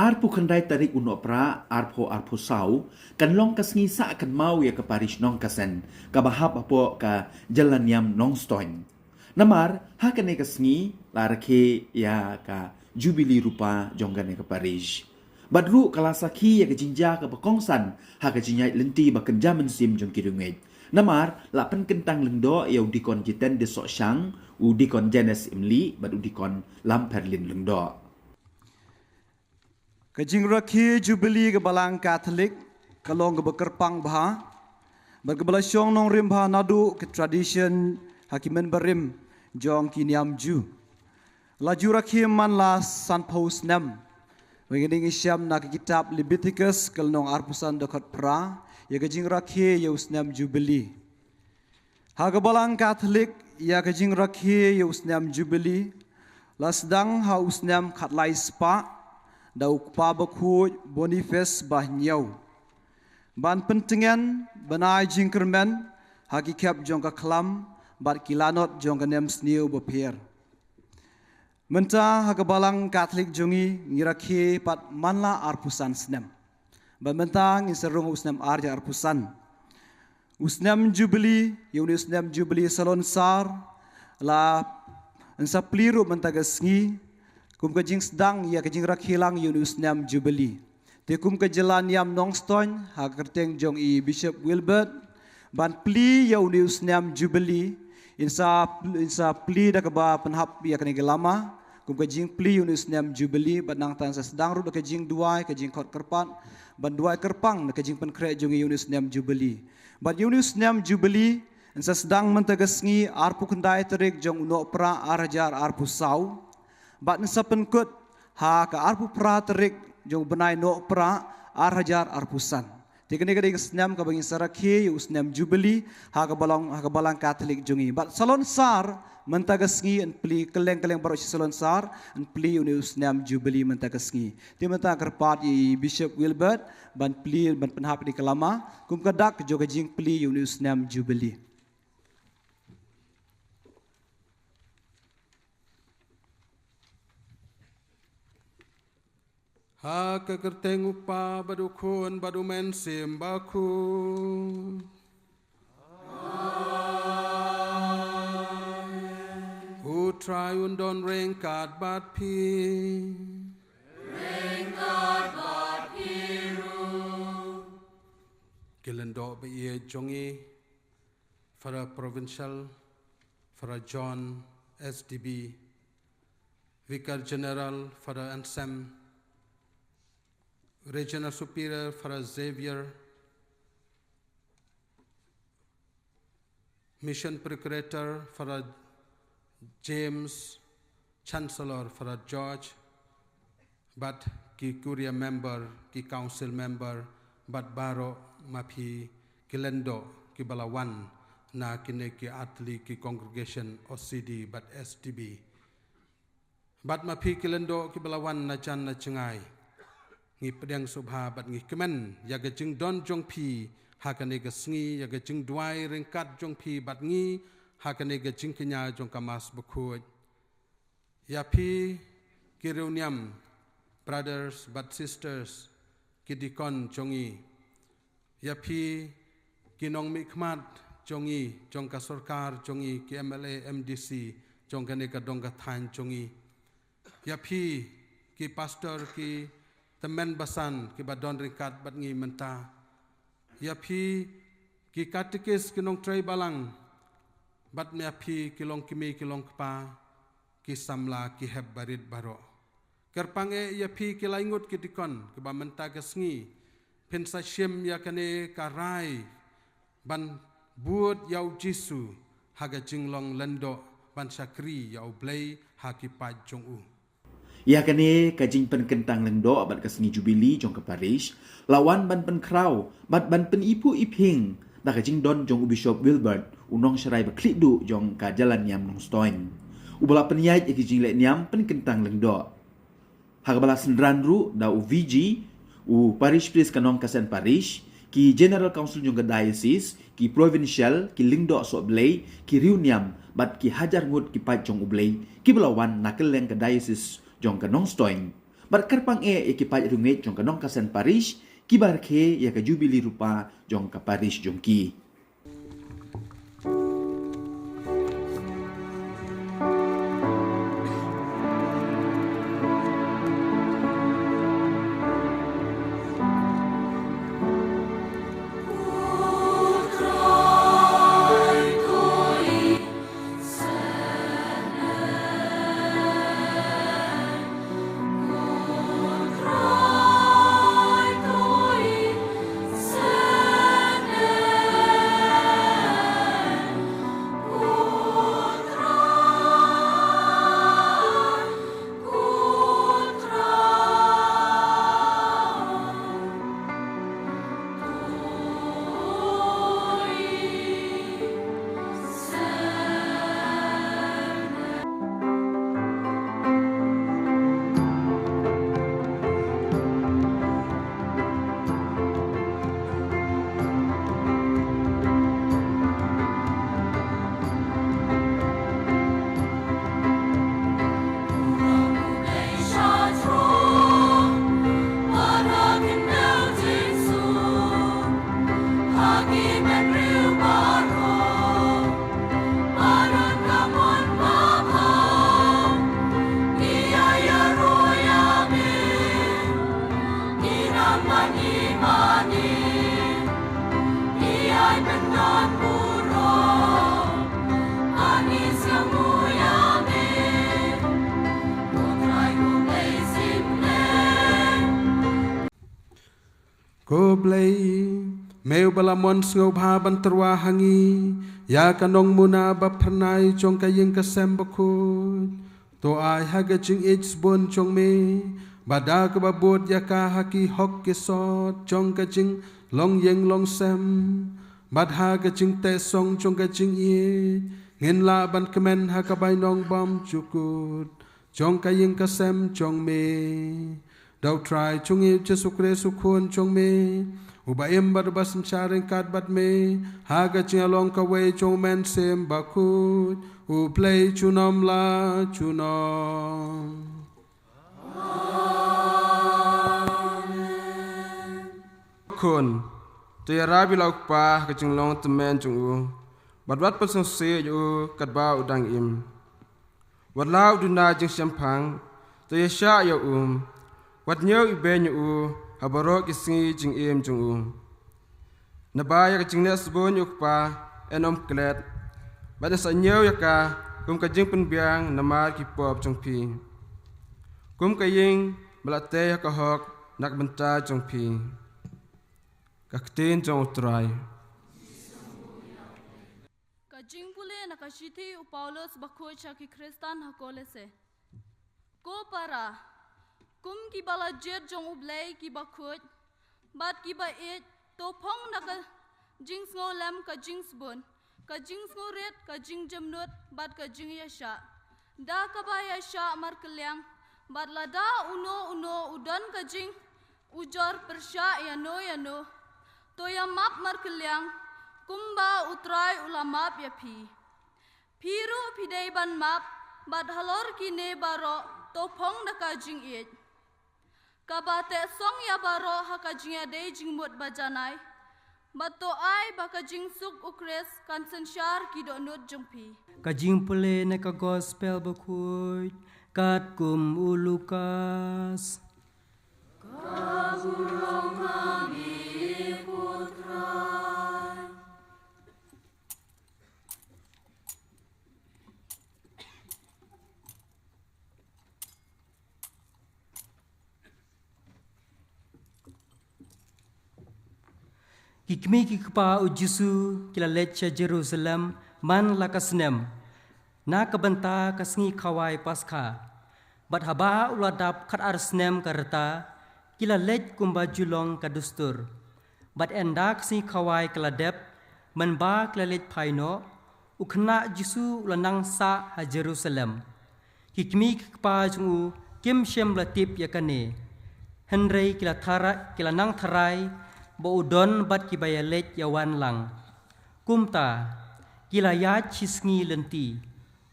Arpu kendai tarik unok pra, arpo sau, kan long kasngi sa kan mau ya ke Paris nong kasen, ka bahap apo ka jalan yam nong stoin. Namar, ha kane kasngi, larake ya ka jubili rupa jonggane ke Paris. Badru kalasaki ya ke jinja ke bakongsan, ha ke jinyai lenti bakan jaman sim jong kirungai. Namar, lapan kentang lengdo ya udikon jiten de sok syang, udikon jenes imli, bad udikon lamperlin lengdo. Kajing rakhi Jubilee ke balang Katolik kalong ke bekerpang bah berkebelasyong nong rim bah nadu ke tradition hakimen berim jong kiniam ju laju rakhi man la san paus nem wenging isyam na ke kitab Leviticus kalong arpusan dekat pra ya kajing rakhi ya usnam Jubilee ha ke balang Katolik ya kajing rakhi ya usnam Jubilee la sedang ha usnam khatlai spa dauk pa bakhuj Boniface bahnyau ban pentingan banai jingkermen hakikap jongka kelam bat kilanot jongka nem sniu beper menta hakabalang Katolik jongi ngirakhi pat manla arpusan snem ban menta ngisarung usnem arja arpusan usnem Jubilee yuni usnem Jubilee salon sar la ensa pliru mentagasngi kum kajing sedang ya kajing rakhilang Yunus Nam Jubilee. Te kum ke jalan yam Nongstoin ha kerteng jong i Bishop Wilbert ban pli Yunus Nam Jubilee insa pli dak ba penhap ya kene gelama kum kajing pli Yunus Nam Jubilee ban nang tan sedang ru kajing duai kajing khot kerpat ban duai kerpang kajing penkre jong i Yunus Nam Jubilee. Ban Yunus Nam Jubilee insa sedang mentagasngi arpu kendai terik jong unok pra arjar arpu sau bat nsa penkut ha ka arpu pra terik jong benai no pra arhajar arpusan tikene kading snam ka bangin sarakhi usnam Jubilee ha ka balang Katolik jongi bat salon sar mentagasngi en pli keleng baro salon sar en pli usnam Jubilee mentagasngi ti menta kerpat i Bishop Wilbert ban pli ban penhap di kelama kum kadak joga jing pli usnam Jubilee. Ha kekerteng upa badukun badu mensim baku. Hu try undon rengkat bat pi. Rengkat bat piru. Kilendo be ye jongi for a provincial for a John SDB Vicar General for a Ansem Regional Superior for a Xavier, Mission Procurator for a James, Chancellor for a George, but ki Curia member, ki Council member, but Baro Mapi Kilendo ki Balawan na kine ki Atli ki Congregation OCD but STB, but Mapi Kilendo ki Balawan na Jan na Chengai. Ngi pedang subha bat ngi kemen yaga jing don jong pi hakane ga sngi yaga jing duai ringkat jong pi bat ngi hakane ga jing kenya jong kamas bukuj ya pi kiruniam brothers but sisters kidikon jongi ya pi kinong mikmat jongi jong ka sarkar jongi ki MLA MDC jong kane ga dong ga than jongi ya pi ki pastor ki temen basan ki badon ringkat bat ngi menta ya pi ki katekis ki nong trai balang bat me pi ki long kimi ki long kpa ki samla ki heb barit baro kerpange ya pi ki laingut ki dikon ki ba menta ka sngi pensa syem ya kane karai ban buat yau jisu haga jinglong lendo ban sakri yau blai haki pa jong u. Ya kane kajing pen kentang lendo abat kasngi Jubilee jong ke Paris lawan ban pen krau bat ban pen ipu iping da kajing don jong Bishop Wilbert unong syarai baklik du jong ka jalan yam nong stoin ubala penyait iki jing lek niam pen kentang lendo hagbala sendran ru da u VG u Parish Priest kanong kasen Parish ki General Council jong ke Diocese ki Provincial ki lingdo so blay ki riuniam bat ki hajar ngut ki pat jong ublay ki belawan nakeleng ke Diocese jong ke Nongstoin Berkerpang ekipaj rungit jong kanong kasen Paris, kibar ke ya ka jubili rupa jong ka Paris jong ki. Ko blay meu balamon sngo bha ban terwa hangi ya kanong muna ba pernai chong kayeng kasem bakut to ai haga ching ich bon chong me bada ka babot ya ka haki hok ke sot chong ka ching long yeng long sem bad haga ching te song chong ka ching ye ngin la ban kemen ha ka bai nong bom chukut chong kayeng kasem chong me Dau try chung i Jesu Kristu kun chung me ubaim bad basam charing kat bad me haga ching along ka way chung men sim bakut u play chunom la chunom kun tu ya rabi lauk pa ka chung long temen chung u bad wat pasang se u kat ba udang im wat lau du na jing champang tu ya sha ya Wat nyau iben u habarok isingi jing em jung u. Nabaya ka jing nes bon yuk pa enom klet. Bada sa nyau yaka ka jing penbiang namar ki pop jung pi. Ka ying melate ka hok nak benta jung pi. Ka kten jung utrai. Ka jing pule na ka shiti u Paulus bakho cha ki Kristan hakole se. Ko para kum ki bala jet jong ublay ki bakut bat ki ba it to phong na ka jing ngo lam ka jing bun ka jing ngo ret ka jing jamnut bat ka jing yasha da ka ba yasha mar kelyang bat la da uno udan ka jing ujor persha ya no to ya map mar kelyang kumba utrai ulamap ya piru pidai ban map bat halor ki ne baro to phong na ka jing it Kabate song ya baro haka jingya day jingmut bajanai. Bato ay baka jingsuk ukres kansen syar kido nut jungpi. Kajing pule na ka gospel bakut kat kum ulukas. Kaburong kami putra. Kikmi kikpa ujisu kila lecha Jerusalem man lakasnem. Na kabanta kasngi kawai paskha. Bat haba uladap kat arsnem karta kila lech kumba julong kadustur. Bat endak si kawai keladep menba kila lech paino ukna jisu ulanang sa ha Jerusalem. Kikmi kikpa jungu kim shem latip yakane. Henry kila nang tharai bo udon bat kibaya lech yawan lang. Kumta kila ya chisngi lenti.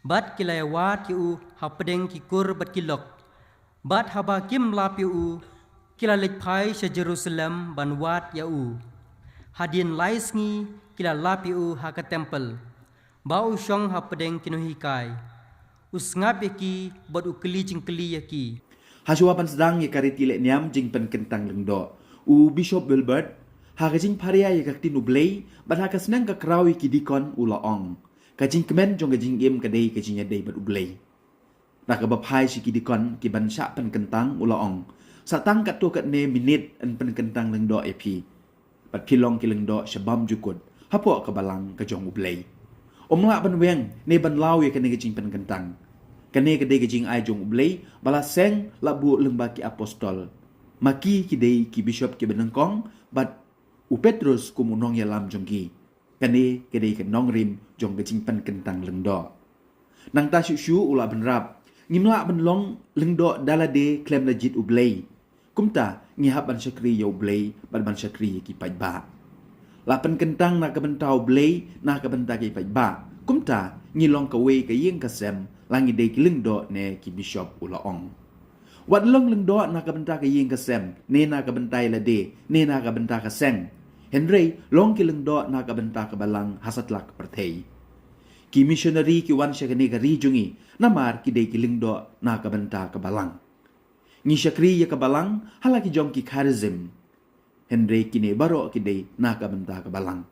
Bat kila wat ki u hapdeng ki kur bat kilok. Bat haba kim lapiu kila lek pai sya Jerusalem ban wat yau. Hadin laisngi kila lapiu ha ka temple. Bau syong ha pedeng kinuhikai. Usngap yaki bot ukeli jingkeli yaki. Hajuapan sedang ya kariti lek niam jing pen kentang lengdo. U Bishop Wilbert ha kajing paria ya kakti nublei ban ha kasnang ka krawi ki dikon u laong. Kajing kemen jong kajing im kadai kajing yadai bat ublei. Nak bapai si ki dikon ki ban syak pen kentang u laong. Satang kat tu kat ne minit en pen kentang lengdo epi. Bat pilong ki lengdo syabam jukut. Hapo ka balang ka jong ublei. Omlak ban weng ne ban lau ya kene kajing pen kentang. Kene kedai kejing ai jong ublei bala seng labu lengba ki apostol. Maki kidai ki bishop ki benengkong bat u Petrus ku munong ya lam jong ki. Kene kedai ke nong rim jong kejing pen kentang lengdo. Nang ta syu ula benrap ngimla benlong lengdo dalade klem legit ublei. Kumta ngihap ban syakri ya ublei ban syakri ki pajba. Lapan kentang na kabentau ublei na kabenta ki pajba. Kumta ngilong kawe ka yeng kasem langi day kilengdo ne ki bishop ulaong. Wat long lengdo na kabenta ka yeng kasem ne na kabentai lade ne na kabenta ka seng. Henry long kilengdo na kabenta ka balang hasatlak pertei. Ki missionary ki wan siya kani ka rijungi namar ki day kilengdo na kabenta ka balang. Ngi syakri ya ka balang halaki jong ki charism. Henry kini baro ki day na kabenta ka balang.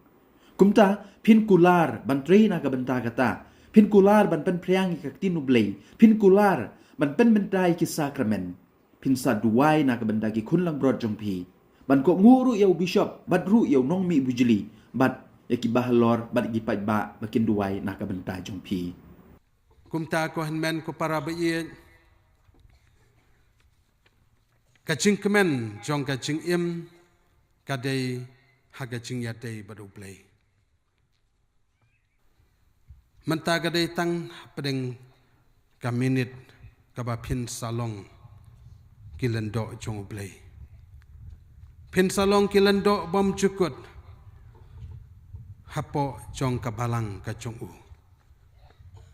Kumta pin kular bantri na kabenta kata. Pin kular ban pen priang ki kakti nublei. Pin kular ban pen bentai ki sakramen. Pin sa duwai na kabenta ki kunlang brod jong pi. Ban ko nguru yaw bishop, bat ru yaw nong mi bujili. Bat yaki bahalor, bat yaki pajba, bakin duwai na kabenta jong pi. Kumta ko henmen ko para bayi. Kacing kemen jong kacing im kadai hagacing yadai badublei. Menta kadai tang pedeng kaminit kabapin salong kilendo jong ublei. Pin salong kilendo bom cukut hapo jong kabalang ka jong u.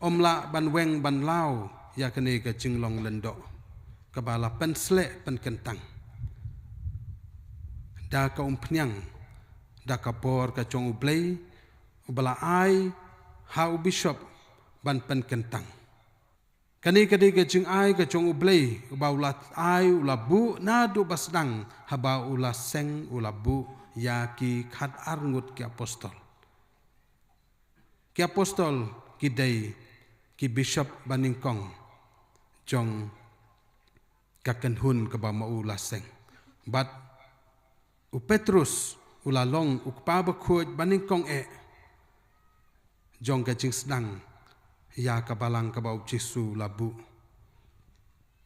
Omla ban weng ban lau ya kene ka jinglong lendo kabala pen slek pen kentang. Da ka umpnyang da ka por ka jong ublei ubala ai hau bishop ban pen kentang. Kani kadi ke jing ai ke jong ublei uba ulat ai ulabu nadu basdang haba ula seng ulabu ya ki khat arngut ki apostol. Ki apostol ki dei ki bishop baningkong jong kaken hun ke ba ma ula seng. But u Petrus ulalong ukpa bakhut baningkong jong kajing sedang ya kabalang kabau Jesu labu.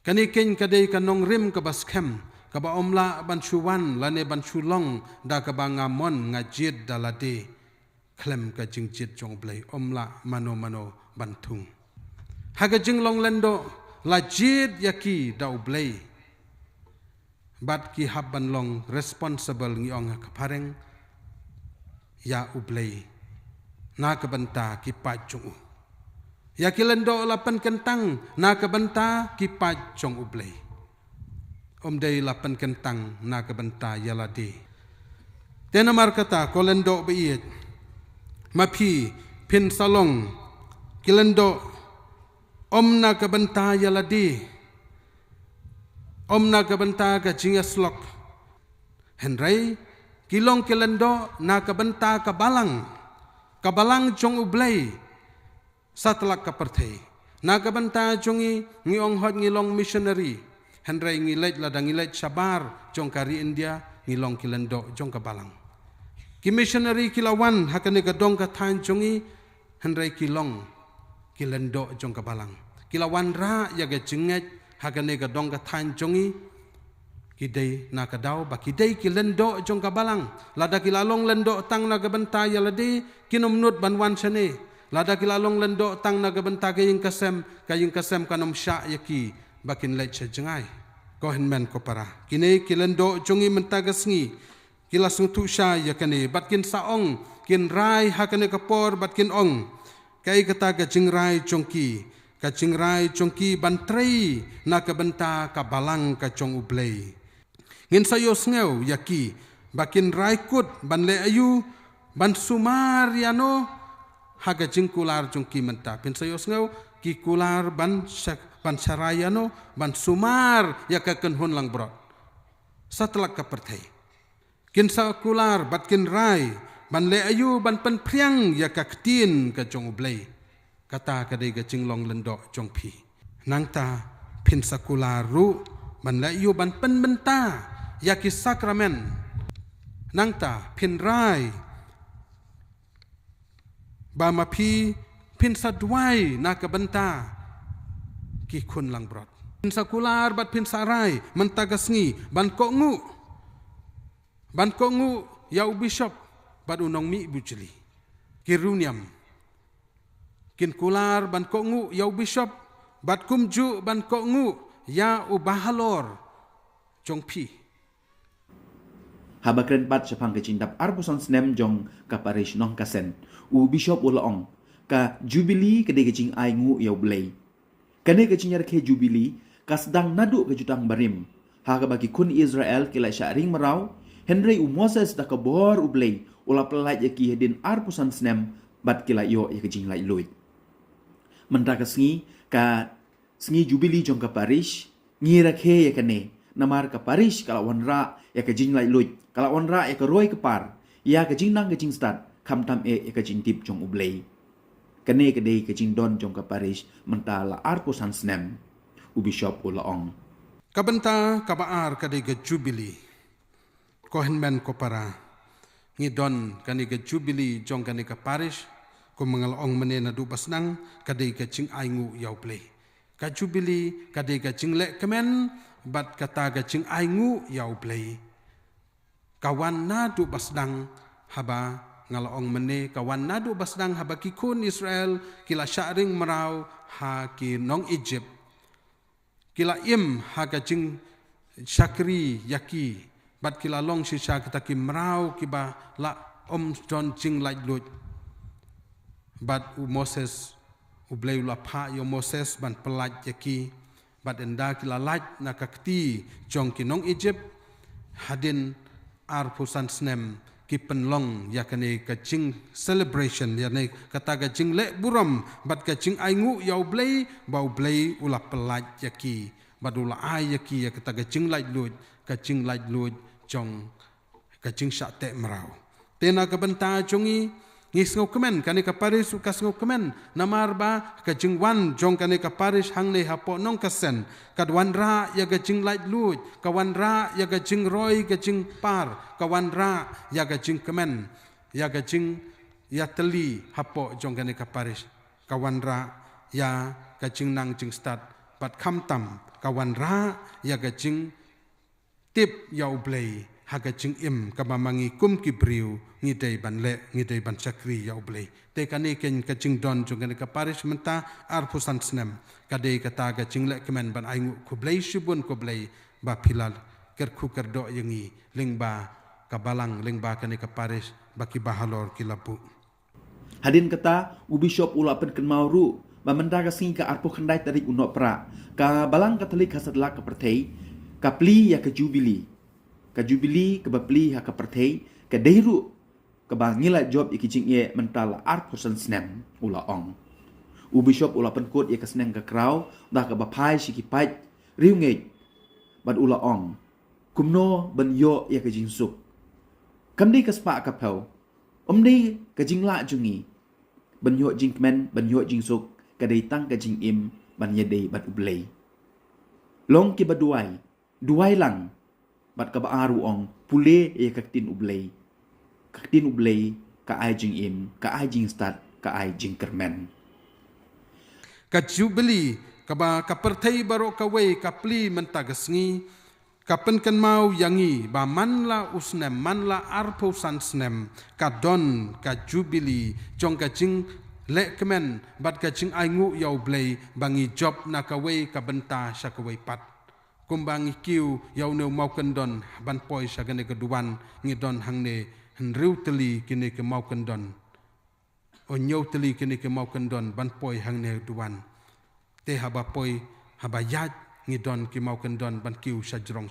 Kanikin kadai kanong rim kabaskem kaba omla bansuwan lane bansulong da kabangamon ngajid dalade klem kajing jid jong blai omla mano bantung. Haga jinglong lendo lajid yaki da ublai. Bat ki habban long responsible ngiong kapareng ya ublai. Na kabenta ki pajong. Ya kilendo lapan kentang na kabenta ki pajong ublei. Omdei lapan kentang na kabenta yaladi. Tenamar kata kolendo beiit. Mapi pin salong kilendo omna kabenta yaladi. Omna kabenta ka jingaslok. Henry kilong kilendo na kabenta kabalang. Kabalang jong ublei satlak kapertei. Na kabenta jongi ngiong hot ngilong missionary. Henry ngilait ladang ngilait sabar jong kari India ngilong kilendo jong kabalang. Ki missionary kilawan hakane kadong katan jongi Henry kilong kilendo jong kabalang. Kilawan ra yaga jenget hakane kadong katan jongi kidai na kadau ba kidai kilendo jong kabalang lada kilalong lendo tang na kabenta yalade kinomnut banwan sane lada kilalong lendo tang na kabenta kaying kasem kanom sya yaki bakin lait sa jengai ko henmen ko para kini kilendo jongi mentagasngi kilasung tu sya yakane batkin saong kin rai hakane kapor batkin ong kai kata ka jingrai jongki ka cingrai jongki bantrai na ka benta ka balang ka jong ublei ngin sayo sngew yaki bakin raikut ban le ayu ban sumar yano haga jingkular jongki menta pin sayo sngew ki kular ban sarayano ban sumar ya ka kenhun lang brot satlak ka perthai kin sa kular bat kin rai ban le ayu ban pen priang ya ka ktin ka jong ublei kata kadai ga cinglong lendok jong pi nang ta pin sakular ru ban le ayu ban pen benta ya ki sakramen nang ta pin rai ba ma pi pin sadwai na ka benta ki kun lang brot pin sakular bat pin sarai mentagasngi ban ko ngu yau bishop bat unong mi bujeli kiruniam kin kular ban ko ngu yau bishop bat kumju ban ko ngu ya ubahalor jong pi Habakren pat sepang kecindap arpusan snem jong ka parish nong kasen u bishop ulaong ka jubili kede kecing ai ngu yau blei kene kecinyar ke jubili kasdang nadu kejutang barim ha ka bagi kun Israel kila syaring merau Henry u Moses da ka bor u blei ula pelaj yaki hedin arpusan snem bat kila yo ya kecing lai luit mentah ka sngi jubili jong ka parish ngira ke ya kene namar ka parish kala wanra ya ka jing lai luit kala wanra ya ka roi ka par ya ka jing nang ka jing start kham tam ya ka jing tip jong ublei kene ka dei ka jing don jong ka parish mentah la arpusan snem u bishop ulaong kabenta kabaar kadai ga jubili kohen men ko para ngidon kani ga jubili jong kani ka parish ko mangalong menena du basnang kadai ga jing aingu yau play ka jubili kadai ga jing le kemen bat kata ga jing aingu yau play kawan na du basdang haba ngalong mene kawan na du basdang haba kikun Israel kila syaring merau ha ki nong Egypt kila im ha ga jing syakri yaki bat kila long sisa kita ki merau kiba la John jing lai lut bat u Moses u blei la pa yo Moses ban pelaj yaki bat enda kila laj na kakti jong ki nong Egypt hadin arpusan snem ki penlong yakane ka jing celebration yakane kata ka jing le buram bat ka jing aingu yau blei bau blei ula pelaj yaki bat ula ai yaki ya kata ka jing lai lut jong ka jing sya te merau tena ka benta jongi ngis ngau kemen kane ka paris ukas ngau kemen namar ba ka jing wan jong kane ka paris hang ne hapo nong kasen kadwan ra ya ka jing lai lut kawan ra ya ka jing roi ka jing par kawan ra ya ka jing kemen ya ka jing ya teli hapo jong kane ka paris kawan ra ya ka jing nang jing start pat kham tam kawan ra ya ka jing tip yau blei haga jing im kamamangi kum kibriu ngidei ban le ngidei ban sakri yau blei te kane ken ka jing don jong ka paris menta arpusan snem kade kata ga jing le kemen ban aingu ku blei shubun ku blei ba pilal kerku kerdo yangi lingba kabalang lingba kane ka paris baki bahalor kilapu hadin kata u bishop ula pen ken mauru ba menta ka sing ka arpu khandai tarik unok pra ka balang katolik hasadla ka pertei ka pli ya ka jubili ka bapli ha ka perthei ka deiru ka bangila job ikijing ye mental arpusan snem ula ong u bishop ula penkut ye ka sneng ka kraw da ka bapai shiki pai riu nge bad ula ong kumno ban yo ye ka jing suk kamdi ka spa ka pau omdi ka jing la jungi ban yo jing men ban yo jing suk ka dei tang ka jing im ban ye dei bad ublei long ki duai lang bat ka baaru ong pule e kaktin ublei ka ai jing im ka ai jing start ka ai jing kermen ka jubili ka ba ka perthei baro ka wei ka pli mentagasngi ka penken mau yangi ba manla usnem manla arpusan snem ka don ka jubili jong ka jing le kemen bat ka jing aingu yau blei bangi job na ka wei ka benta sya ka wei pat kumbang ikiu yau neu mau kendon ban poi sagane keduan ngidon hangne henriu teli kini ke mau kendon o nyau teli kini ke mau kendon ban poi hangne duan te haba poi haba yat ngi don ki mau kan don ban kiu sajrong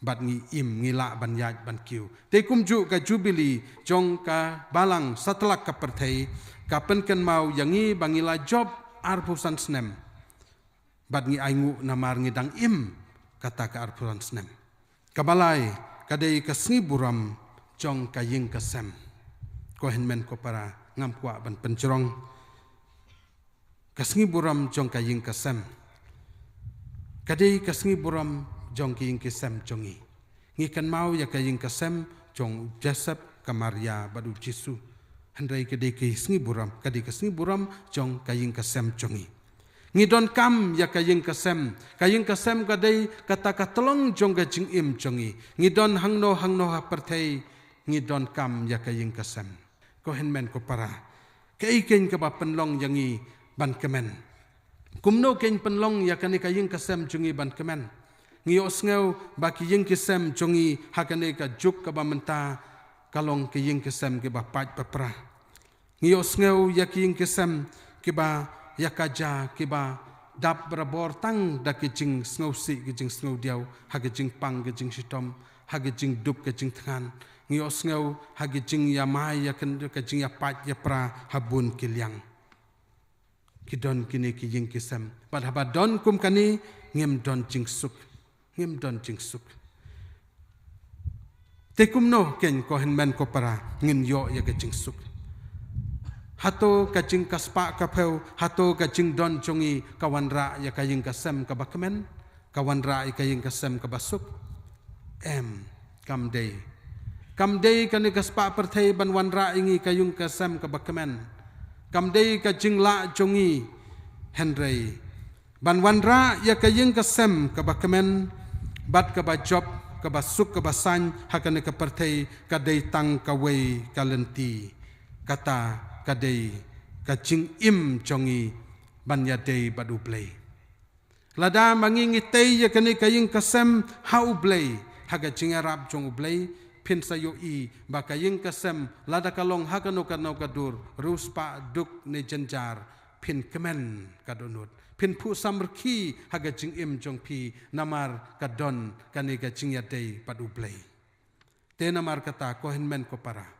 bat ngi im ngi la ban yat ban kiu te kumju ka jubili jong ka balang satlak ka perthei ka pen kan mau yangi bangila job arpusan snem bat ngi aingu namar ngi dang im kata ka arpusan snem kabalai kadai ka sngi buram jong ka ying ka sem ko henmen ko para ngam kwa ban pencerong ka sngi buram jong ka ying ka sem kadai ka sngi buram jong ki ying ka sem jongi ngi kan mau ya ka ying ka sem jong Joseph ka Maria badu Jisu handai kadai ka sngi buram kadai ka sngi buram jong ka ying ka sem jongi ngi don kam ya ka ying ka sem kadai kata ka tolong jong ka jing im jongi ngi don hangno ha perthei ngi don kam ya ka ying ka sem ko henmen ko para kai ken ka ba penlong yangi ban kemen kumno ken penlong ya kan ka ying ka sem jongi ban kemen ngi osngeu ba ki ying ka sem jongi hakane ka juk ka ba menta kalong ki ying ka sem ke ba pat papra ngi osngeu ya ki ying ka sem ke ba yakaja kiba dap berabor tang da kijing sngosi kijing sngo diau hagijing pang kijing sitom hagijing dup kijing thangan ngios ngau hagijing yamai yakan kijing yapat yapra habun kilyang kidon kini kijing kisem bad habadon kum kani ngem don jingsuk tekum no ken ko henmen ko para ngin yo ya kijing suk hato kajing kaspa kapeu hato kajing don jongi kawan ra ya kaying kasem ka bakmen kawan ra ya kaying kasem ka basuk kam day kani kaspa perthei ban wan ra ingi kayung kasem ka bakmen kam day kajing la jongi henrei ban wan ra ya kaying kasem ka bakmen bat ka bajob ka basuk ka basan hakane ka perthei ka day tang ka wei kalenti kata kadai kajing im jongi banya day badu play lada mangingi tei ya kani kaying kasem hau play haga jing arab jong play pin sayo I ba kaying kasem lada kalong hakano kanau kadur ruspa duk ne jenjar pin kemen kadonut pin pu samrki haga jing im jong pi namar kadon kani kajing ya day badu play te namar kata ko henmen ko para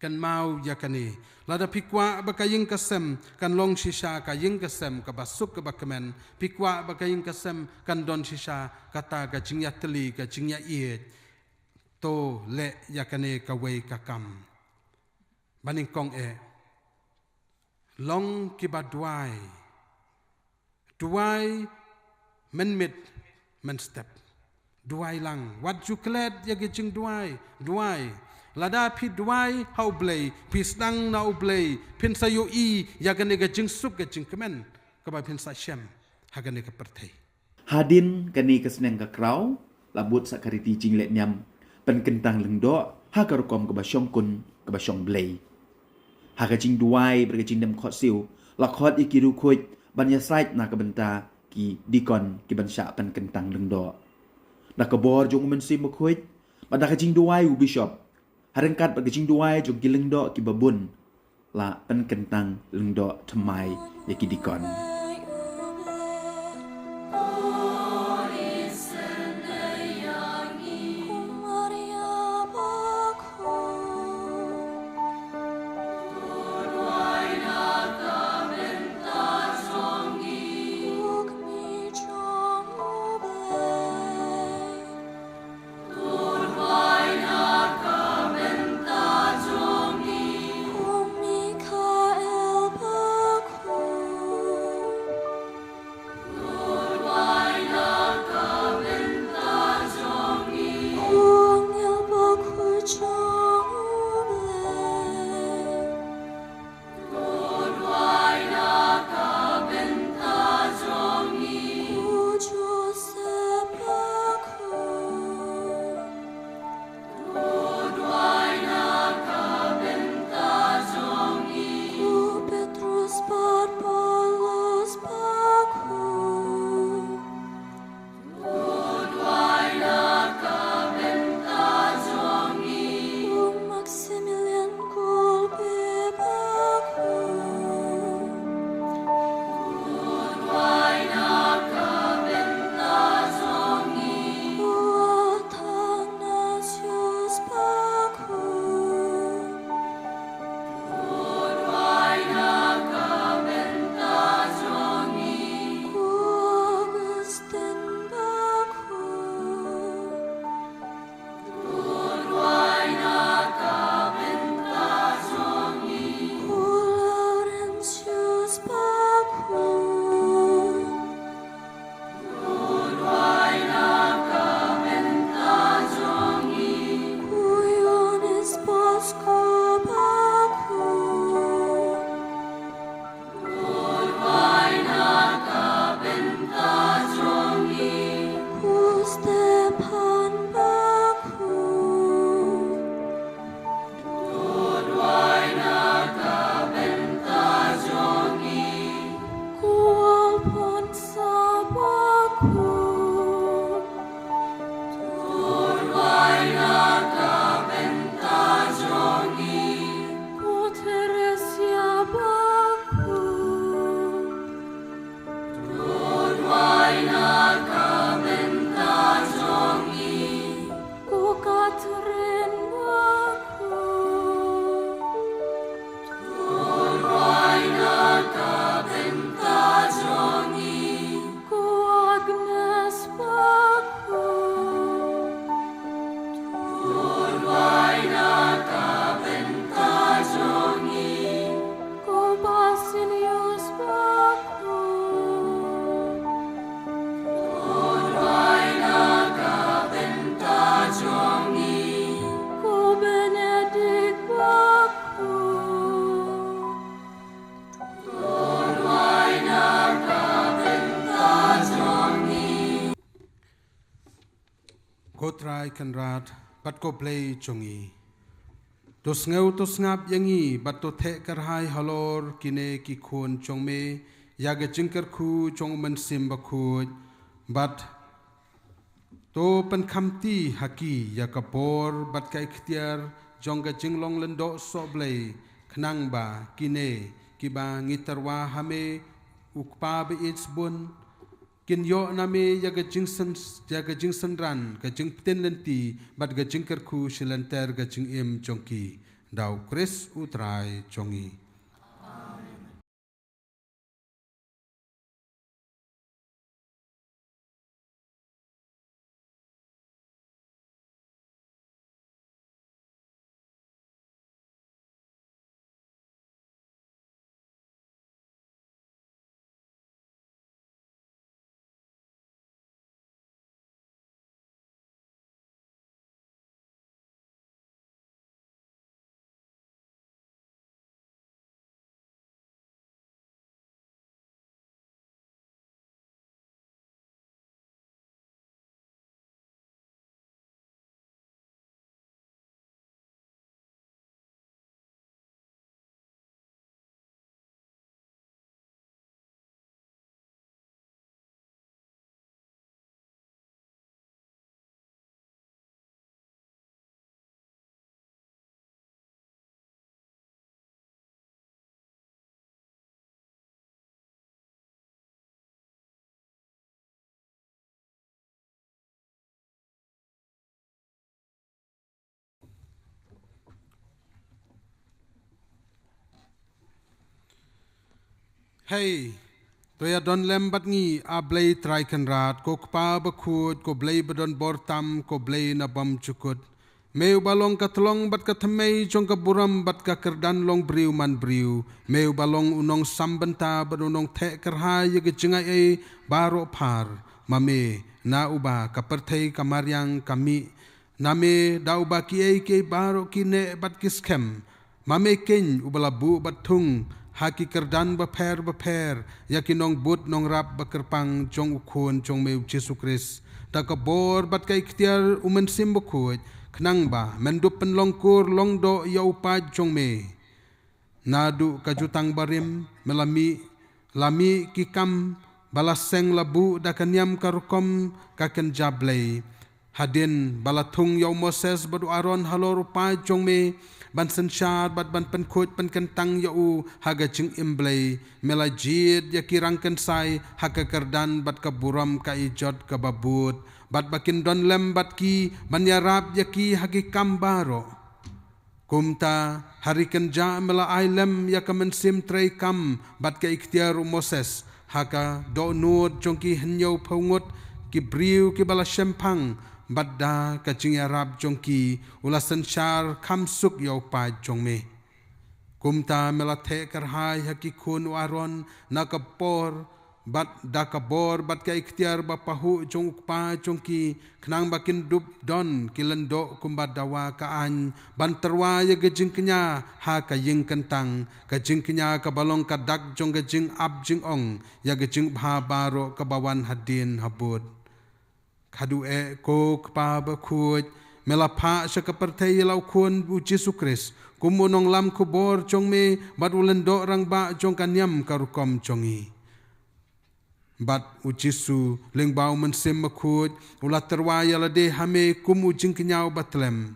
kan mau ya kani lada pikwa bakaying kasem kan long shisha kaying kasem ka basuk ka bakmen pikwa bakaying kasem kan don shisha kata ka jingya teli ka jingya iet to le ya kani ka wei ka kam baning kong long kiba duai menmit men step duai lang wat ju klet ya ge jing duai lada pi duai hau blei pi stang na u blei pin sa yo I ya gane ga jing suk ga jing kemen ka ba pin sa shem ha gane ka perthei hadin kani kasneng ka kraw labut sakariti jing let nyam pen kentang lengdo ha ka rokom ka ba shong kun ka ba shong blei ha ka jing duai ber ka jing dem khot siu la khot ikiru khoi ban ya sait na ka benta ki dikon ki ban sha pen kentang lengdo na ka bor jong men sim khoi ba da ka jing duai u bishop harengkat bagi jing duai jog gileng do ki babun la pen kentang leng do thamai ya ki dikon try kan rat bat ko play chongi to ngeu to ngap yangi bat to the kar hai halor kine ki khon chong me ya ga jingkar khu chong man sim ba khu bat to pen khamti haki ya kapor bat kai khtiar jong ga jinglong lendo so blei khnang ba kine ki ba ngitarwa hame ukpa be itsbun kin yo name ya ga jingsan ran ga jing ten lenti bat ga jingkar khu shilanter ga jing im chongki dau Chris utrai chongi Hey, toya don lembat ngi a blei trai kan rat ko kpa ba khut ko blei badon bortam ko blei na bam chukut meu balong ka tlong bat ka thamei chong ka buram bat ka kerdan long briu man briu meu balong unong sambanta bat unong the kerha ye ge jingai e baro phar mame na uba ka perthei kamaryang kami name da uba ki e ke baro ki ne bat kiskem mame ken ubala bu bat thung haki kerdan baper yakinong but nong rap bakerpang chong ukhon chong meu Jesu Christ ta ka bor bat kai khtiar umen sim bukhuj khnang ba mendup pen longkur longdo ya upa chong me nadu ka jutang barim melami lami kikam balaseng labu dakanyam karukom kaken jablei hadin balathung ya Moses badu Aron halor upa chong me ban sensyar bat ban pen khut pen kentang ya u haga jing imblei melajid ya kirang kensai haga kerdan bat ka buram ka ijot ka babut bat bakin don lem bat ki ban yarab ya ki hagi kambaro kumta hari kenja mela ailem ya ka mensim trei kam bat ka ikhtiar Moses haga do nut jongki henyo phongut ki briu ki bala shempang badda kaching Arab jongki ulasan syar kamsuk yau pa jongme kumta melathe karhai haki khun Aron nakapor bat dakabor bat ka ikhtiar bapahu jong pa jongki khnang bakin dub don kilendo kumbat dawa ka an banterwa ya gejing kenya ha ka ying kentang gejing kenya ka balong ka dak jong gejing ab jing ong ya gejing bha baro ka bawan hadin habut khadu e ko kpa ba khuj melapha sa kaperthai lau khun bu Jesu Christ kumunong lam kubor chong me bat ulendo rang ba chong kanyam karukom chongi bat u Jesu lengbau mensim makhuj ula terwaya la de hame kumu jing kenyau batlem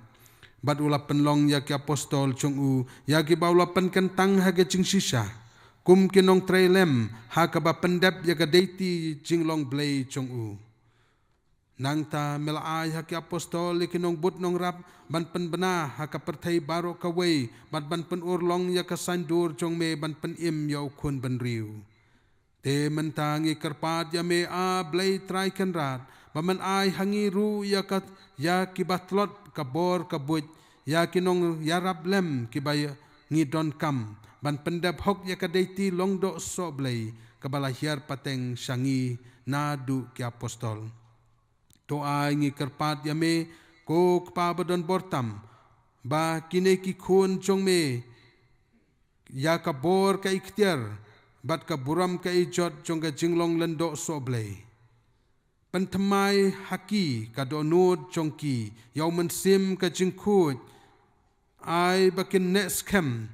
bat ula penlong ya ki apostol chong u ya ki baula pen kentang ha ge jing sisa kum kinong trailem ha ka ba pendap ya ka deiti jing long blei chong u nang ta melai haki apostol ikinong but nong rap ban pen bena haka perthai baro kawai ban pen urlong ya ka sandur chong me ban pen im ya ukun ban riu te mentangi kerpat ya me a blai trai kan rat baman ai hangi ru ya ka ya ki batlot ka bor ka buj ya kinong yarab lem ki bay ngidon kam ban pendap hok ya ka deiti long do so blai ka balahiar pateng sangi nadu ki apostol to ai ngi kerpat ya me ko kpa badon bortam ba kine ki khun chong me ya ka bor ka ikhtiar bat ka buram ka ijot chong ka jinglong lendo so blei pentemai haki kadonod jongki yau mensim ka jingkut ai bakin next camp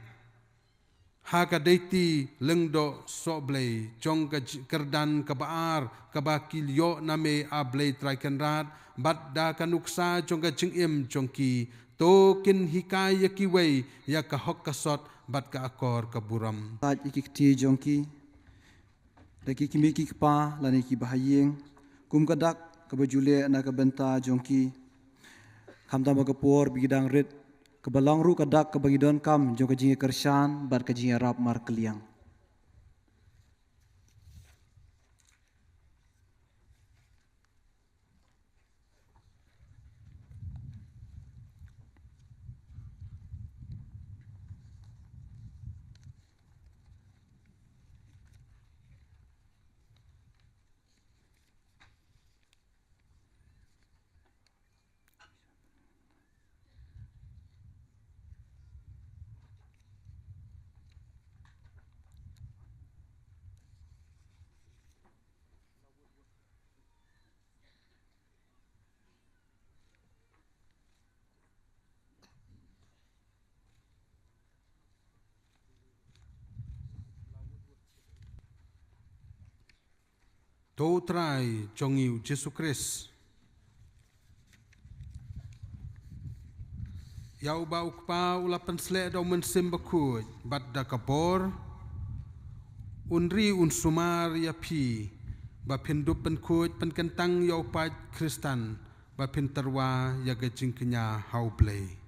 haka deiti lengdo soblei jong ka kerdan ka baar ka bakil yo name ablei traikenrat bat da kanuksa jong ka jingim jongki tokin hikaya kiwei ya ka hokkasot bat ka akor ka buram Tat ikik ti jongki. Lagi kimi kik pa lani ki bahayeng. Kum kadak kabajule na kabenta jongki. Kam tama kapor bigidang rit. Kebalang ru kadak kabagidon kam jong kajingi kershan bat kajingi rap mar keliang. to trai jongiu Jesu Kris yau ba ukpa ulapan sle do mensim bakut bat da kabor unri un sumar ya pi ba pindup pen kut pen kentang yau pa Kristan ba pintarwa ya gajing kenya hau play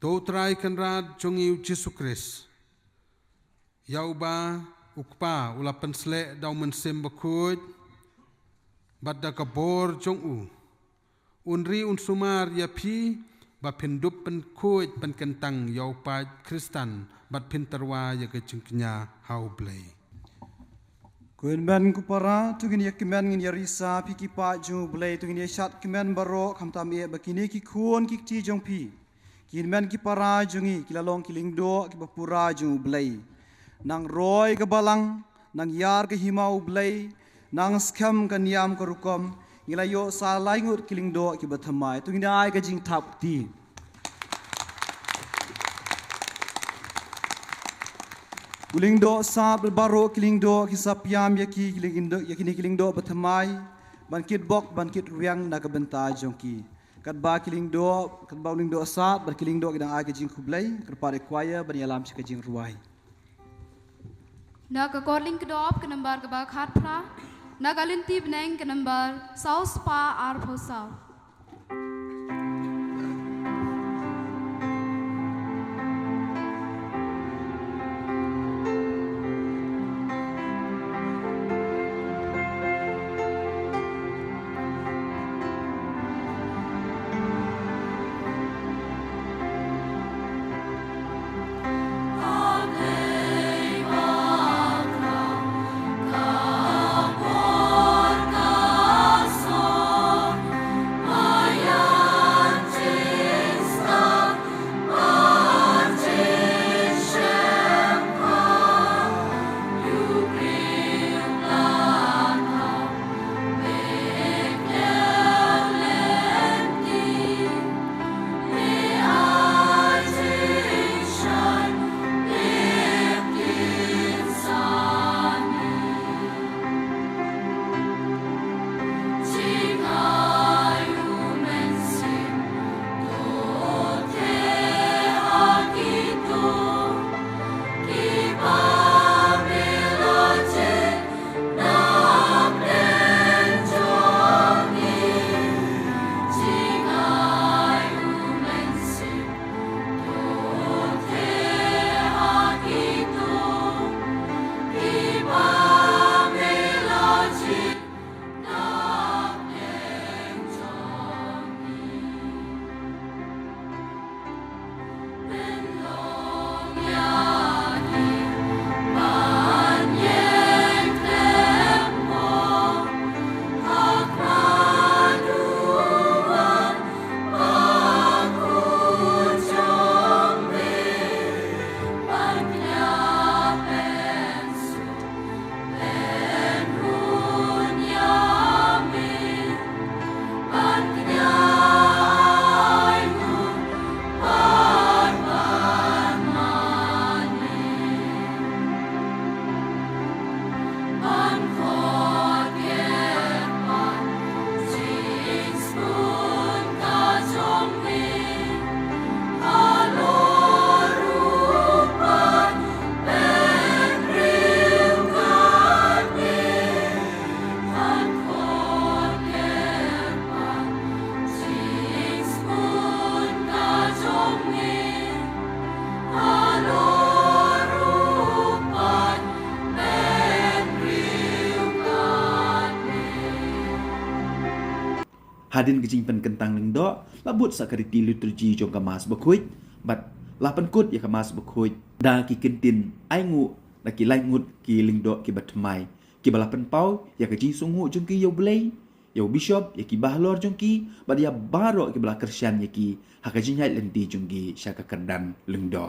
to trai kanrat jongiu Jesu Kris yau ba ukpa ulapan sle do mensim bakut bat da kabor jong u unri un sumar ya pi ba pindup pen kut pen kentang yau pa Kristan bat pintarwa ya gajingknya hau play Kuin men kupara tugin yakimen ngin yarisa piki pa jong blay tugin yashat kimen baro kam tam e bakini ki kuon ki ti jong pi kin men ki para jongi kilalong kilingdo ki bapura jong blay nang roy ka balang nang yar ka himau blay nang skam ka niam ka rukom ngilayo sa laingut kilingdo ki bathamai tugin ai ka jing thap ti Kilingdo sa baro kilingdo ki sapiam yaki kilingdo yakini kilingdo bathamai bankit bok bankit riang na kabenta jongki kat ba kilingdo kat ba lingdo sa bar kilingdo kidang ai ka jing kublai kerpare kwaya ban yalam ka jing ruai Na ka korling kedop ke nambar ke bakhat pra na galinti beneng ke nambar saus pa ar phosau hadin kejing pen kentang ling do labut sakariti liturgi jong kamas bakuit bat lapan kut ya kamas bakuit da ki kentin aingu laki laingut ki ling do ki batmai ki balapan pau ya kejing sungu jong ki yo blai yo bishop ya ki bahlor jong ki bat ya baro ki bala Kristian ya ki hakajing hai lenti jong ki syaka kerdan ling do.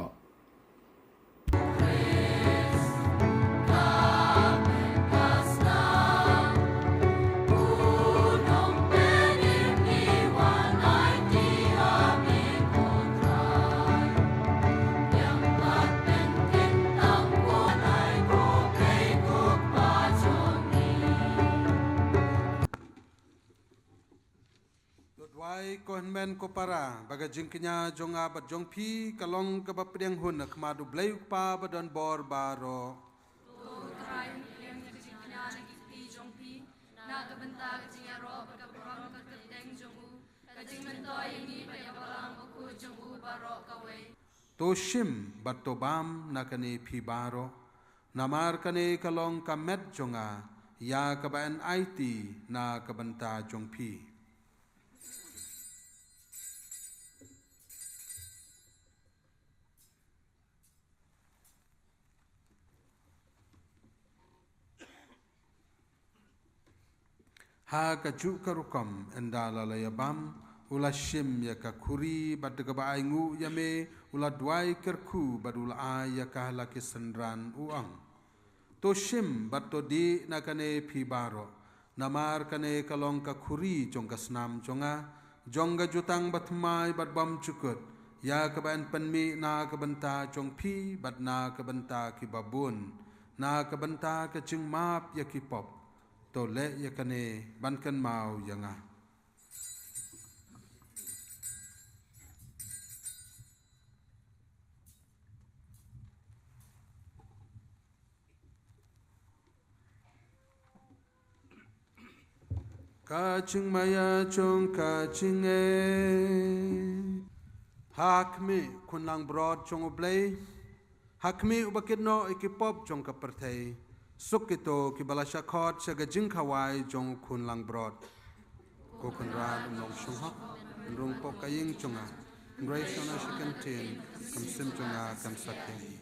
Wai kohmen ko para baga jingknya jonga bat jong pi kalong ka bapriang hun na kmadu blay pa badon bor baro. To shim bat to bam na kane pi baro namar kane kalong ka met jonga ya kaban IT na kabanta jong pi. Ha kaju karukam endala layabam ula shim ya kakuri bad gaba aingu yame ula dwai kerku badula ya kahla kisendran uang to shim bad to di nakane pibaro namar kane kalong kakuri jong kasnam jonga jongga jutang batmai bad bam cukut ya kaban penmi na kabenta jong pi bad na kabenta kibabun na kabenta kecing map ya kipop to le ya kane bankan mau yanga. Kacing maya chung kacing hakmi kunlang broad chung ublay hakmi ubakit no ikipop chung kapertay sukito kibala syakot sagajing kawai jong kun lang brod ko kun rad nong shunghak rung pop kaying chunga grace na shikantin kam sim chunga kam sakti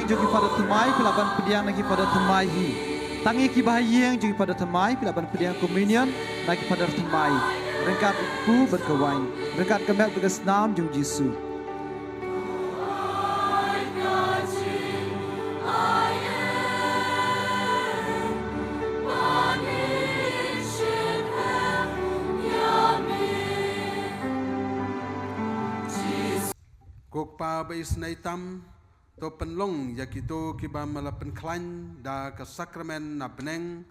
Jogi pada temai pilaban pediang lagi pada temai hi. Tangi ki bahayeng jogi pada temai pilaban pediang communion lagi pada temai. Rengkat ibu berkawain. Rengkat kemek berkesenam jong Yesus. Kokpa bais naitam to penlong yakito kiba malapen klan da ka sakramen na peneng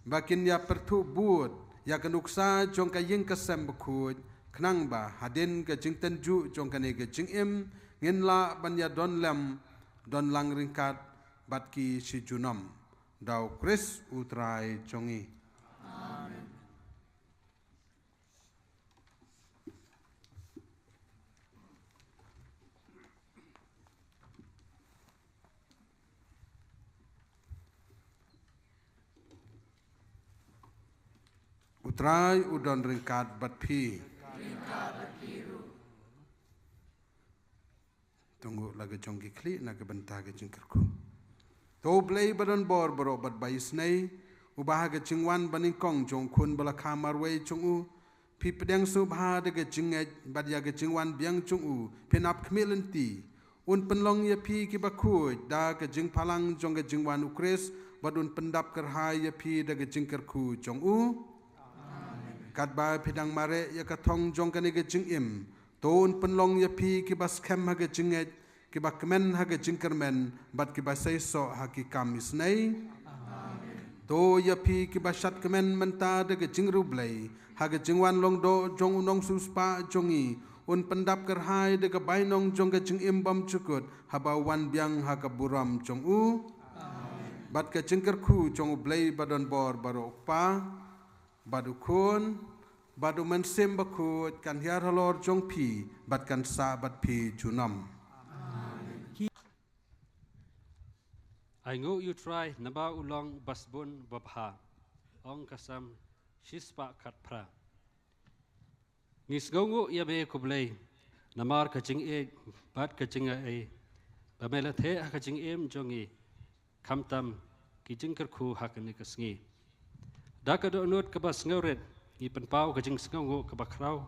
bakin ya pertu buat ya kenuksa jong ka ying kasem bekut knang ba hadin ka jing tenju jong ka ne ka jing im ngin la ban ya don lem don lang ringkat bat ki si junam dau Kris utrai jongi. Utrai udon ringkat bat pi. Tunggu lagi jongki kli nak bentar ke jengkerku. To play badan bor boro bat bais nei ubah ke jingwan baningkong jong kun bala kamar wei jong u pi pedang subha de ke jinget bat ya ke jingwan biang jong u penap kmelenti un penlong ya pi ki bakui da ke jing palang jong ke jingwan ukres badun pendap kerhai ya pi de ke jengkerku jong u kat ba pidang mare ya katong jong kane ge jing im ton penlong ya pi ki bas kem ha ge jinget ki ba kemen ha ge jingkermen bat ki ba sei so ha ki kam is nei To ya pi ki basat kemen menta de ke jing rublei ha ke jingwan long do jong unong suspa jongi un pendap kerhai de ke bainong jong ke jing imbam cukut haba wan biang ha ke buram jong u bat ke jingker ku jong ublei badon bor baro pa badu kun badu mensim bakut kan hiar halor jong pi bat kan sa bat pi junam. I know you try naba ulong basbun babha ong kasam shispa kat pra. Ngis gongu ya be kublay namar kaching e bat kaching e bamela the kaching em jongi kamtam kijing kerku hakani kasngi. Dakado nut kabas ngauret i penpau kaching sngongu kabakrau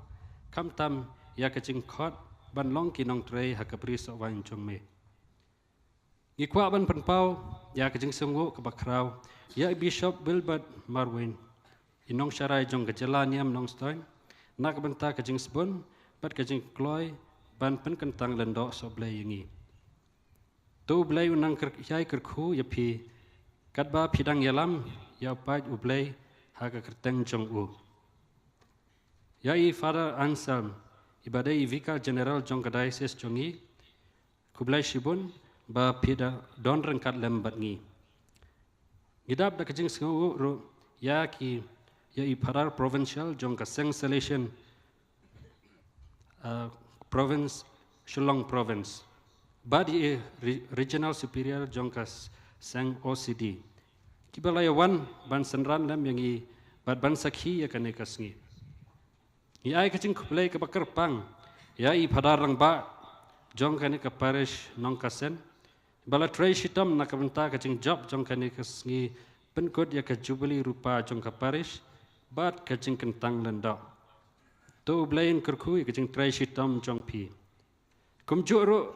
kamtam ya kaching khot ban long kinong trei hakapri so wan jongme. Ngikwa ban penpau ya kajing sunggu kebakrau ya Bishop Wilbert Marwin inong syarai jong kejalan yam nong stoin nak benta kajing sebun bat kajing kloy ban pen kentang lendok so blay yangi tu blay unang yai kerku ya pi katba pidang yalam ya paj ublay haga kerteng jong u ya I Father Anselm ibadai Vicar General jong Diocese jongi kublay shibun ba pida don rengkat lembat ngi gidap da kajing sengu ru ya ki ya I Parar Provincial jong ka Seng Salesian province Shillong province ba di regional superior jong ka Seng OCD kibalaya wan ban senran lem yang I bat ban sakhi ya kane kasngi ya ai kajing kublai ka bakar pang ya I Parar rang ba jong kane ka parish nong kasen bala tray shitam nakabenta kaching job jong kani kasngi penkod ya ka jubilee rupa jong ka parish bat kaching kentang lenda to blain kerku kaching tray shitam jong pi kumjuro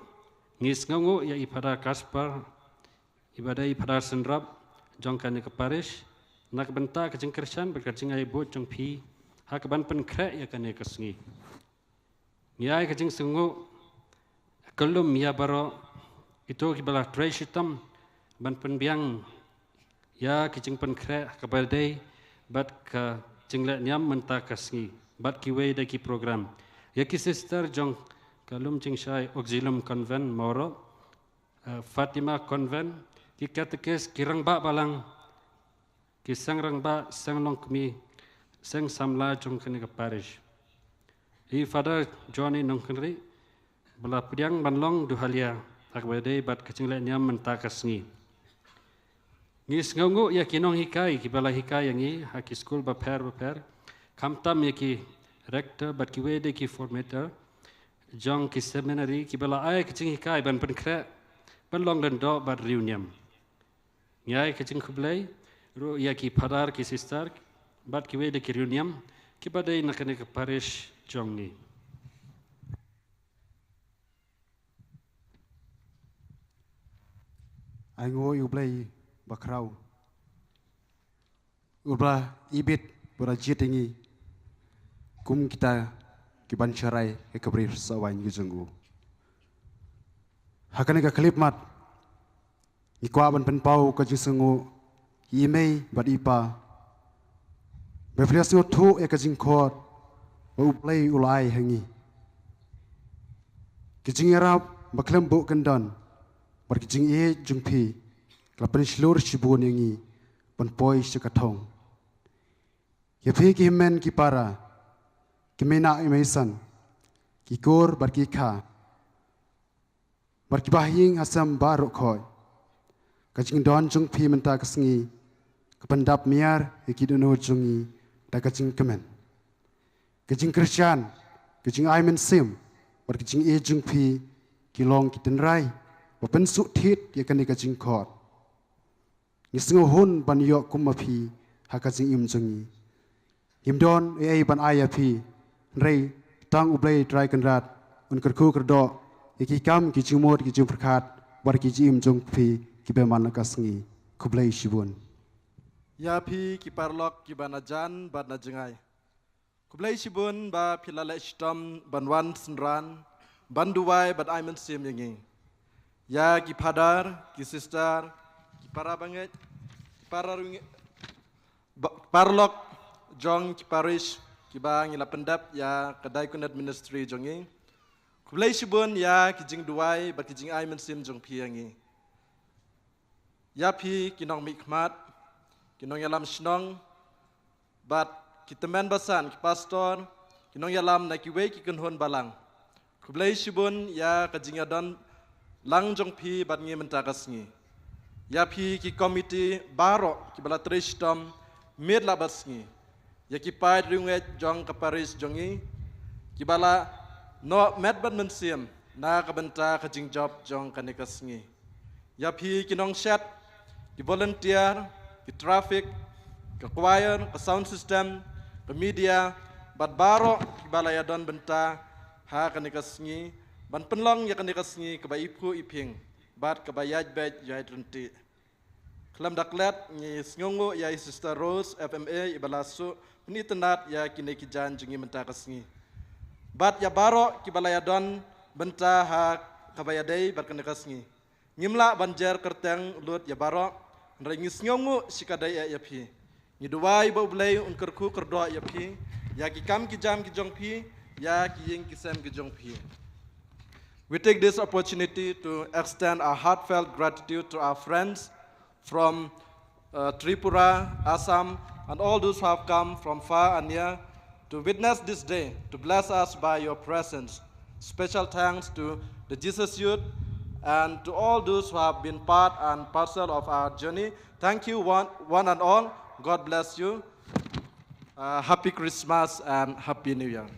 ngis ngangu ya I pada Kaspar ibadai pada senrap jong kani ka parish nakabenta kaching Krishan berkaching ai bot jong pi hakaban penkre ya kani kasngi nyai kaching sungu kelum ya baro itu kibala tray shitam ban penbiang ya kicing penkre kabaldai bat ka jinglet nyam menta kasngi bat kiwe da ki program ya ki sister jong kalum chingshai auxilium convent moro Fatima convent ki katekes kirang ba balang ki sangrang ba sanglong kmi sang samla jong kani ka parish I Father Johnny nongkri bala pediang banlong duhalia akbade bat kacinglet nyam menta kasngi ngis ngongu ya kinong hikai kibala hikai yangi haki school baper kamtam ya ki rector bat ki wede ki formator jong ki seminary kibala ai kacing hikai ban penkre ban long dan do bat reunion nyai kacing kublai ru ya ki padar ki sister bat ki wede ki reunion kibadai nakane ka parish jongi Aingo ublay bakrau ubla ibit bora jitingi kum kita kiban charai ke kabri sawan gujungu hakane ka klip mat ikwa ban penpau ka jisungu imei bad ipa beflias no thu e ka jingkhot ublay ulai hangi kijingarap baklem bu kendon Berkicing jungpi kelapan seluruh cibun yangi penpoi sekatong. Kepi kimen kipara kimena imaisan kikor berkika berkibahing asam baru koi kacing don jungpi menta kesengi kependap miar ikidono jungi da kacing kemen kacing Christian kacing aimen sim berkicing jungpi kilong kitenrai Wapen suthit ya kani kacing khot ngisngo hun ban yo kumapi hakacing imjongi imdon ai ban ayapi rei tang ublai try kanrat un kerku kerdo iki kam ki jumot ki jumperkat bar ki jim jong phi ki be man kasngi kublai shibun ya phi ki parlok ki banajan bad na jengai kublai shibun ba philale stom banwan senran banduwai bad aimen sim yangi ya ki padar ki sister ki para banget para Parlok jong ki parish ki bang ila pendap ya kedai kunat ministry jongi. Kublai sibun ya ki jing duai bat ki jing ai mensim jong piangi. Ya pi ki nong mikmat ki nong yalam shnong bat ki teman basan ki pastor ki nong yalam na ki wei ki kunhon balang. Kublai sibun ya ka jing adon lang jong pi bat ngi mentakas ngi. Ya pi ki komiti barok ki bala tristom mir labas ngi. Ya ki pai runget jong ka Paris jongi. Ki bala no met ban mensim na ka benta ka jing job jong ka nikas ngi. Ya pi ki nong chat ki volunteer ki traffic ka choir ka sound system ka media bat barok ki bala ya don benta ha ka nikas ngi. Ban penlong ya ka nikas ngi ka ba ipu iping. Bat ka ba yaj bet yaj runti. Kelam daklet ni sngongo ya Sister Rose FMA ibalasu penitenat ya kini kijan jengi mentakas ngi. Bat ya baro kibalaya don benta ha kabayadai bat kenekas ngi. Ngimla banjer kerteng lut ya baro nrai ngi sngongo sikadai ya pi. Ngi duwai ba ublai unkerku kerdoa ya pi. Ya ki kam ki jam ki jong pi ya ki ying ki sem ki jong pi. We take this opportunity to extend our heartfelt gratitude to our friends from Tripura, Assam, and all those who have come from far and near to witness this day, to bless us by your presence. Special thanks to the Jesus Youth and to all those who have been part and parcel of our journey. Thank you one and all. God bless you. Happy Christmas and Happy New Year.